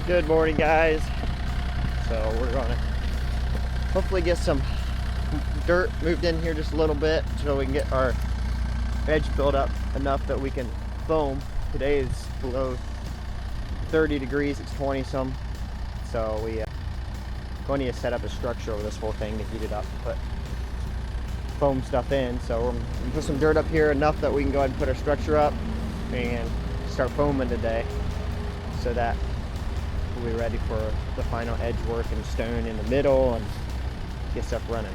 Good morning, guys. So we're gonna hopefully get some dirt moved in here just a little bit so we can get our edge built up enough that we can foam. Today is below 30 degrees, it's 20 some. So we going to set up a structure over this whole thing to heat it up and put foam stuff in. So we're gonna put some dirt up here enough that we can go ahead and put our structure up and start foaming today, so that we'll be ready for the final edge work and stone in the middle and get stuff running.